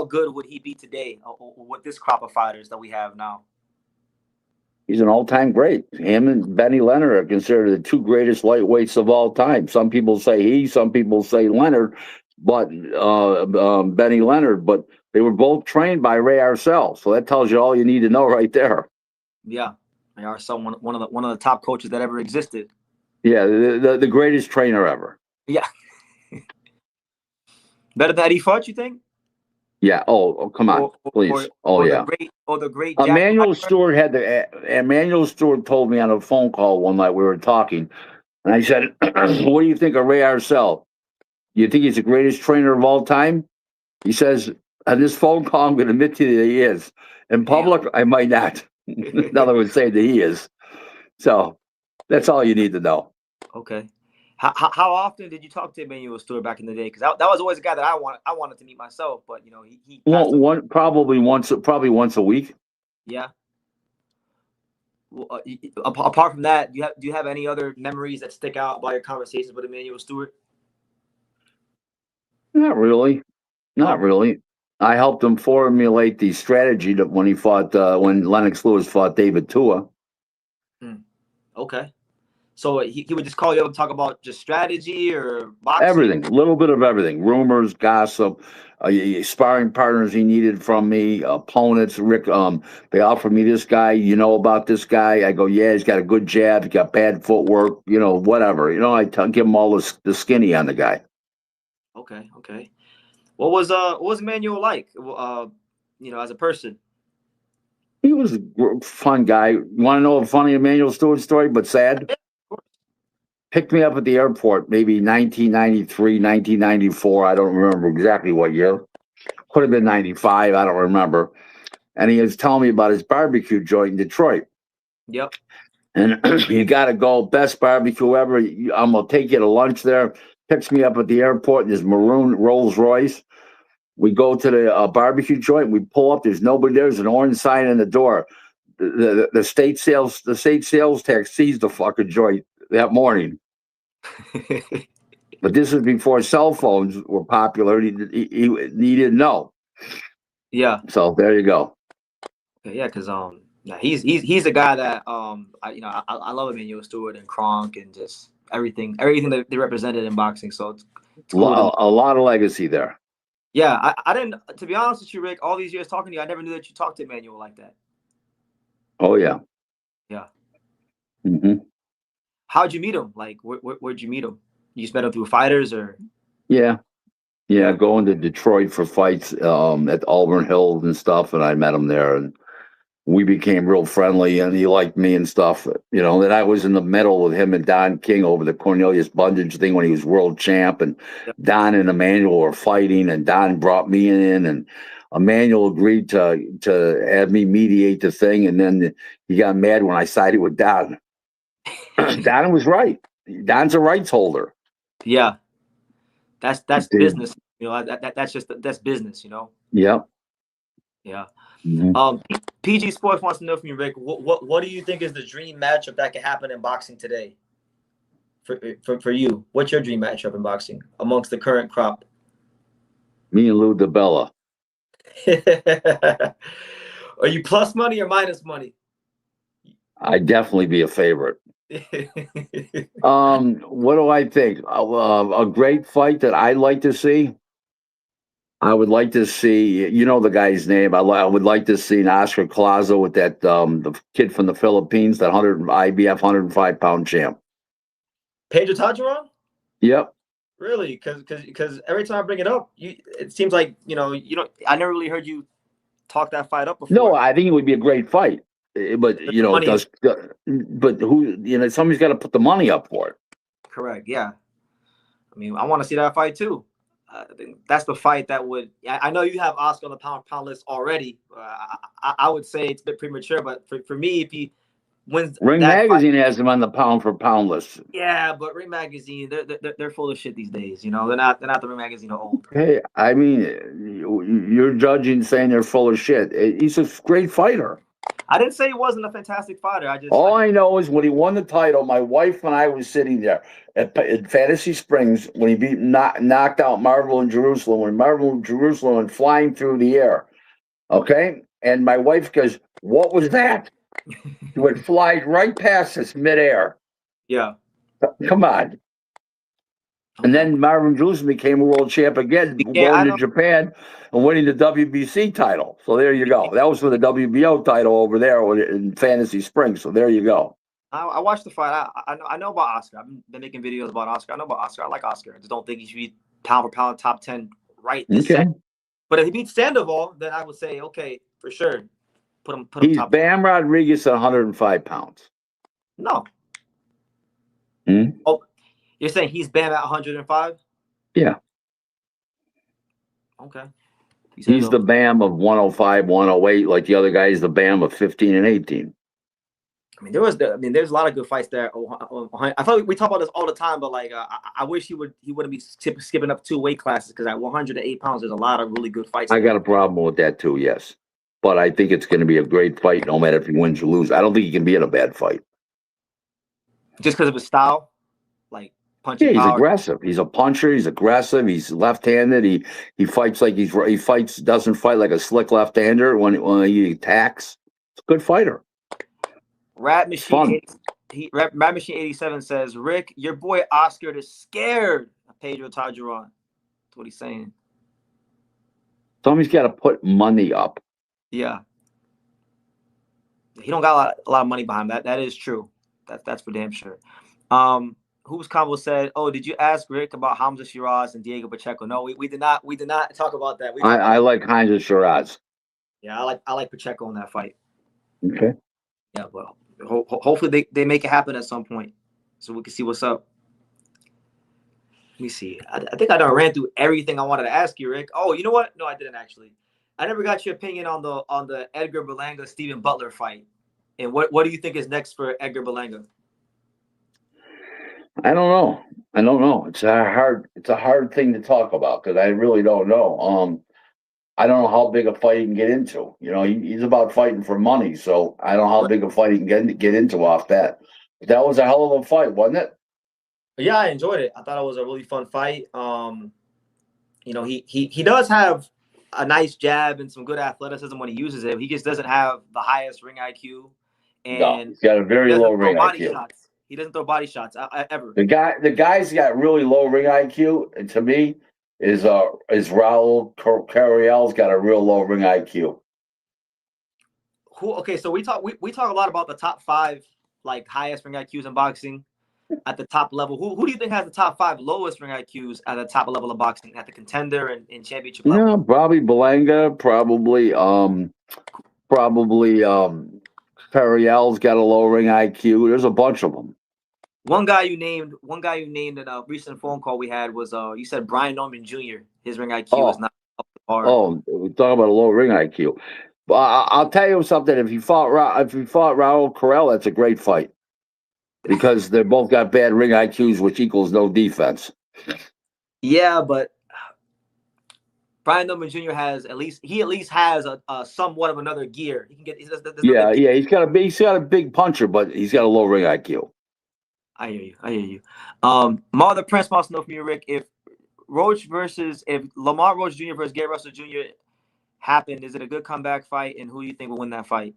good would he be today with this crop of fighters that we have now? He's an all-time great. Him and Benny Leonard are considered the two greatest lightweights of all time. Some people say some people say Leonard, but Benny Leonard. But they were both trained by Ray Arcel, so that tells you all you need to know right there. Yeah, Ray Arcel, one of the top coaches that ever existed. Yeah, the greatest trainer ever. Yeah, better than Eddie Futch, you think? Yeah. Oh, come on, please. Yeah. The great. Emmanuel Steward Emmanuel Steward told me on a phone call one night we were talking, and I said, "What do you think of Ray Arcel? Do you think he's the greatest trainer of all time?" He says, "On this phone call, I'm going to admit to you that he is. In public, I might not." In other words, say that he is. So that's all you need to know. Okay. How often did you talk to Emmanuel Steward back in the day? Because that was always a guy that I wanted to meet myself, but he probably once a week. Yeah. Well, apart from that, do you have any other memories that stick out about your conversations with Emmanuel Steward? Not really. I helped him formulate the strategy that when Lennox Lewis fought David Tua. Okay. So he would just call you up and talk about just strategy or boxing? Everything, a little bit of everything. Rumors, gossip, sparring partners he needed from me, opponents. Rick, they offered me this guy. You know about this guy? I go, yeah, he's got a good jab. He's got bad footwork. Whatever. I give him all the skinny on the guy. Okay. What was Emmanuel like? As a person? He was a fun guy. You want to know a funny Emmanuel Steward story, but sad? Picked me up at the airport, maybe 1993, 1994. I don't remember exactly what year. Could have been 95. I don't remember. And he was telling me about his barbecue joint in Detroit. Yep. And you got to go, best barbecue ever. I'm going to take you to lunch there. Picks me up at the airport in his maroon Rolls Royce. We go to the barbecue joint. We pull up. There's nobody there. There's an orange sign in the door. The state sales tax seized the fucking joint that morning. But this was before cell phones were popular. He didn't know. Yeah. So there you go. Yeah, because he's a guy that I love Emmanuel Steward and Kronk and just everything that they represented in boxing. So it's cool. A lot of legacy there. Yeah, I didn't. To be honest with you, Rick, all these years talking to you, I never knew that you talked to Emmanuel like that. Oh yeah. Yeah. Mm-hmm. How'd you meet him? Like, where'd you meet him? You just met him through fighters, or? Yeah, going to Detroit for fights at Auburn Hills and stuff, and I met him there, and we became real friendly, and he liked me and stuff. Then I was in the middle with him and Don King over the Cornelius Bundage thing when he was world champ, and Don and Emmanuel were fighting, and Don brought me in, and Emmanuel agreed to have me mediate the thing, and then he got mad when I sided with Don. Don was right. Don's a rights holder. Yeah, that's business. That's business. Yep. Yeah. Mm-hmm. PG Sports wants to know from you, Rick. What do you think is the dream matchup that could happen in boxing today? For you, what's your dream matchup in boxing amongst the current crop? Me and Lou Dibella. Are you plus money or minus money? I'd definitely be a favorite. What do I think? A great fight that I'd like to see. I would like to see, the guy's name. I would like to see an Oscar Collazo with that the kid from the Philippines, that IBF 105-pound champ. Pedro Taduran? Yep. Really? Because every time I bring it up, it seems like I never really heard you talk that fight up before. No, I think it would be a great fight. But but who somebody's got to put the money up for it. Correct. Yeah. I mean, I want to see that fight too. I think that's the fight that would. I know you have Oscar on the pound list already. I would say it's a bit premature, but for me, if he wins, Ring Magazine has him on the pound for pound list. Yeah, but Ring Magazine, they're full of shit these days. They're not the Ring Magazine of old. Hey, I mean, you're judging saying they're full of shit. He's a great fighter. I didn't say he wasn't a fantastic fighter. All I know is when he won the title, my wife and I was sitting there at Fantasy Springs when he knocked out Marvel in Jerusalem. When Marvel in Jerusalem went flying through the air, okay, and my wife goes, "What was that?" He would fly right past us midair. Yeah, come on. And then Marvin Jerusalem became a world champ again, going to Japan and winning the WBC title. So there you go. That was for the WBO title over there in Fantasy Springs. So there you go. I watched the fight. I know about Oscar. I've been making videos about Oscar. I know about Oscar. I like Oscar. I just don't think he should be pound for pound top 10 right this second. But if he beats Sandoval, then I would say, okay, for sure. Put him He's top Bam Rodriguez at 105 pounds. No. Hmm? Oh, you're saying he's Bam at 105? Yeah. Okay. He's the Bam of 105, 108, like the other guy is the Bam of 15 and 18. I mean, there's a lot of good fights there. I thought we talk about this all the time, but like, I wish he wouldn't be skipping up 2 weight classes, because at 108 pounds, there's a lot of really good fights. I got a problem with that too, yes, but I think it's going to be a great fight, no matter if he wins or loses. I don't think he can be in a bad fight. Just because of his style, like punching. Yeah, he's power. aggressive. He's a puncher. He's aggressive. He's left-handed. He fights like doesn't fight like a slick left-hander when he attacks. It's a good fighter. Rat Machine 87 says, Rick, your boy Oscar is scared of Pedro Taduran. That's what he's saying. Somebody's got to put money up. Yeah. He don't got a lot of money behind that. That is true. That's for damn sure. Who's Combo said, oh, did you ask Rick about Hamzah, Sheeraz, and Diego Pacheco? No, we did not talk about that. I like Hamzah, Sheeraz. Yeah, I like Pacheco in that fight. Okay. Yeah, well, hopefully they make it happen at some point, so we can see what's up. Let me see. I think I done ran through everything I wanted to ask you, Rick. Oh, you know what? No, I didn't actually. I never got your opinion on the Edgar Berlanga Stephen Butler fight. And what do you think is next for Edgar Berlanga? I don't know. It's a hard thing to talk about, because I really don't know. I don't know how big a fight he can get into. You know, he's about fighting for money, so I don't know how big a fight he can get into off that. But that was a hell of a fight, wasn't it? Yeah, I enjoyed it. I thought it was a really fun fight. You know, he does have a nice jab and some good athleticism when he uses it. He just doesn't have the highest ring IQ. And no, he's got a very low ring IQ. Shots. He doesn't throw body shots ever. The guy's got really low ring IQ, and to me, is Raul Carriel's got a real low ring IQ. Okay, so we talk a lot about the top 5 like highest ring IQs in boxing at the top level. Who do you think has the top 5 lowest ring IQs at the top level of boxing, at the contender and championship level? Yeah, probably Berlanga, probably Carriel's got a low ring IQ. There's a bunch of them. One guy you named in a recent phone call we had was you said Brian Norman Jr. His ring IQ is not up to par. Oh, we're talking about a low ring IQ. But I'll tell you something. If you fought Raul Carrel, that's a great fight, because they both got bad ring IQs, which equals no defense. Yeah, but Brian Norman Jr. has at least has a somewhat of another gear. He can get. Yeah. He's got a big puncher, but he's got a low ring IQ. I hear you. Mother Prince wants to know from you, Rick, if Lamar Roach Jr. versus Gary Russell Jr. happened, is it a good comeback fight, and who do you think will win that fight?